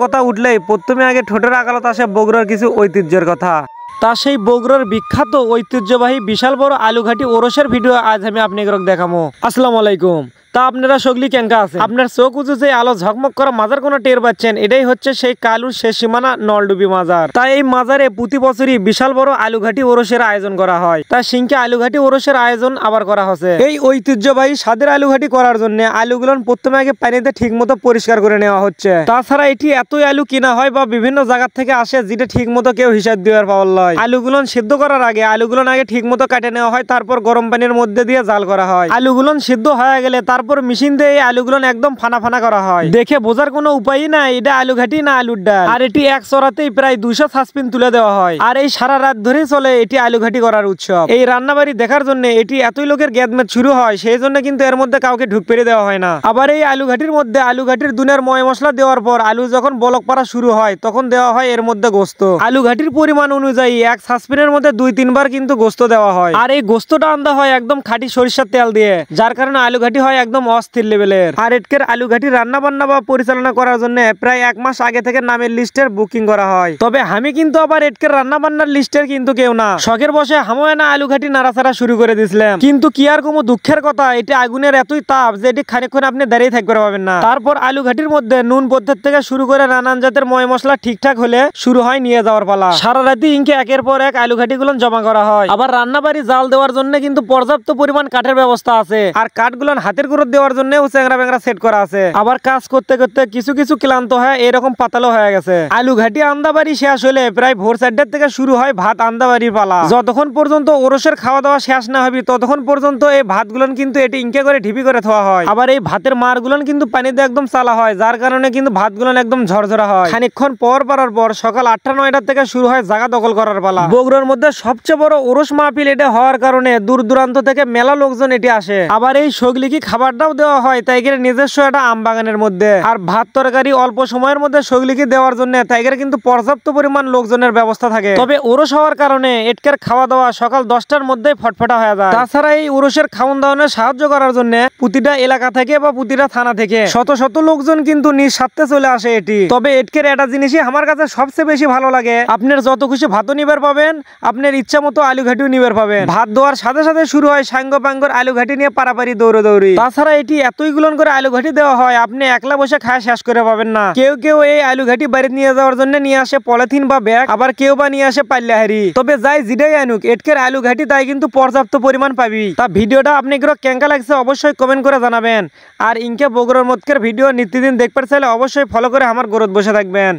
কথা উঠলেই প্রথমে আগে ঠোঁটের আগালত আসে বগুড়ার কিছু ঐতিহ্যের কথা। তা সেই বগুড়ার বিখ্যাত ঐতিহ্যবাহী বিশাল বড় আলুঘাটি ওরসের ভিডিও আজ আমি আপনাদের দেখাবো। আসসালামু আলাইকুম। তা আপনারা সগলি কেঙ্কা আছে? আপনার চোখ উঁচু যে আলো ঝকমক করা মাজার কোনো টের পাচ্ছেন, এটাই হচ্ছে সেই কালুর শেষ সীমানা নলডুবি মাজার। তাই এই মাজারে প্রতি বছরই বিশাল বড় আলুঘাটি ওরসের আয়োজন করা হয়। তা সিংকে আলুঘাটি ওরসের আয়োজন আবার করা হচ্ছে। এই ঐতিহ্যবাহী স্বাদের আলুঘাটি করার জন্য আলুগুলো প্রথমে আগে পানিতে ঠিক মতো পরিষ্কার করে নেওয়া হচ্ছে। তাছাড়া এটি এতই আলু কিনা হয় বা বিভিন্ন জায়গা থেকে আসে যেটা ঠিক মতো কেউ হিসাব দেওয়ার পাওয়ার লয়। আলুগুলো সিদ্ধ করার আগে আলুগুলো আগে ঠিক মতো কাটে নেওয়া হয়, তারপর গরম পানির মধ্যে দিয়ে জাল করা হয়। আলুগুলো সিদ্ধ হয়ে গেলে তারপর মেশিন দিয়ে এই আলুগুলো একদম ফানা ফানা করা হয়। দেখে বোঝার কোনো উপায় নাই এটা আলুঘাটি না আলুর ডাল। আর এটি এক চড়াতেই প্রায় 200 সাসপিন তুলে দেওয়া হয়। আর এই সারা রাত ধরে চলে এটি আলুঘাটি করার উৎসব। এই রান্নাবাড়ি দেখার জন্য এটি এতই লোকের গ্যাদমেট শুরু হয়, সেই জন্য কিন্তু এর মধ্যে কাউকে ঢুক পেরে দেওয়া হয় না। আবার এই আলুঘাটির মধ্যে আলুঘাটির দুনিয়ার ময় মশলা দেওয়ার পর আলু যখন বলক পাড়া শুরু হয় তখন দেওয়া হয় এর মধ্যে গোস্ত। আলুঘাটির পরিমাণ অনুযায়ী এক সাসপিনের মধ্যে 2-3 বার কিন্তু গোস্ত দেওয়া হয়। আর এই গোস্তটা আন্দা হয় একদম খাঁটি সরিষার তেল দিয়ে, যার কারণে আলুঘাটি হয় একদম অস্থির লেভেলের। আর এটকের আলুঘাটি রান্না বান্না বা পরিচালনা করার জন্য প্রায় 1 মাস আগে থেকে নামের লিস্টের বুকিং করা হয়। তবে আমি কিন্তু আবার এটকের রান্না বান্নার লিস্টের কিন্তু কেউ না, শখের বসে হাময় না আলুঘাটি নাড়াচাড়া শুরু করে দিয়েছিলাম। কিন্তু কি আর কোনো দুঃখের কথা, এটি আগুনের এতই তাপ যে এটি খানিকক্ষণ আপনি দাঁড়িয়ে থাকতে পারবেন না। তারপর আলুঘাটির মধ্যে নুন পদ্ধতি থেকে শুরু করে নানান জাতের ময় মশলা ঠিকঠাক হলে শুরু হয় নিয়ে যাওয়ার পালা। সারা রাতি ইনকে একের পর এক আলুঘাটি গুলো জমা করা হয়। আবার রান্নাবাড়ি জাল দেওয়ার জন্য কিন্তু পর্যাপ্ত পরিমাণ কাঠের ব্যবস্থা আছে। আর কাঠগুলো হাতের গুঁড়ো দেওয়ার জন্য চ্যাংরা ব্যাংরা সেট করা আছে। আবার কাজ করতে করতে কিছু কিছু ক্লান্ত হয় এরকম পাতালো হয়ে গেছে। আলুঘাটি আন্দাবাড়ি শেষ হলে প্রায় ভোর 4টার থেকে শুরু হয় ভাত আন্দাবাড়ির পালা। যতক্ষণ পর্যন্ত ওরসের খাওয়া দাওয়া শেষ না হবে ততক্ষণ পর্যন্ত এই ভাতগুলো কিন্তু এটি ইনকে করে ঢিপি করে থোয়া হয়। আবার এই ভাতের মারগুলো কিন্তু পানিতে একদম চালা হয়, যার কারণে কিন্তু ভাতগুলো একদম ঝরঝরা হয়। খানিকক্ষণ পর পারার পর সকাল 8টা-9টার থেকে শুরু হয় জায়গা দখল করার পালা। বগুড়ার মধ্যে সবচেয়ে বড় ওরস মাহফিল এটা হওয়ার কারণে দূর দূরান্ত থেকে মেলা লোকজন এটি আসে। আবার এই সগলিকি খাবারটাও দেওয়া হয় তাইগের নিজস্ব একটা আম বাগানের মধ্যে। আর ভাত তরকারি অল্প সময়ের মধ্যে সগলিকি দেওয়ার জন্য তাইগের কিন্তু পর্যাপ্ত পরিমাণ লোকজনের ব্যবস্থা থাকে। তবে ওরস হওয়ার কারণে এটকের খাওয়া দাওয়া সকাল 10টার মধ্যে ফটফটা হয়ে যায়। তাছাড়া এই ওরসের খাওয়ান দাওয়ানে সাহায্য করার জন্য প্রতিটা এলাকা থেকে বা প্রতিটা থানা থেকে শত শত লোকজন কিন্তু নিজ স্বার্থে চলে আসে এটি। তবে এটকের একটা জিনিসই আমার কাছে সবচেয়ে বেশি ভালো লাগে, আপনার যত খুশি ভাতও নিবার পাবেন, আপনার ইচ্ছা মতো আলুঘাটিও নিবার পাবেন। ভাত দেওয়ার সাথে সাথে শুরু হয় সাঙ্গ পাঙ্গর আলুঘাটি নিয়ে পারাপারি দৌড়ি। তাছাড়া এটি এতই গুলন করে আলুঘাটি দেওয়া হয় আপনি একলা বসে খায় শেষ করে পাবেন না। কেউ কেউ এই আলুঘাটি বাড়িতে নিয়ে যাওয়ার জন্য নিয়ে আসে পলিথিন বা ব্যাগ, আবার কেউ বা নিয়ে আসে পাল্লাহারি। তবে যাই যেটাই আনুক এটকের আলুঘাটি তাই কিন্তু পর্যাপ্ত পরিমাণ পাবি। তা ভিডিওটা আপনি কেঙ্কা লাগছে অবশ্যই কমেন্ট করে জানাবেন। আর ইনকে বগুড়ার মতকের ভিডিও নিত্যদিন দেখতে চাইলে অবশ্যই ফলো করে আমার গোরত বসে থাকবেন।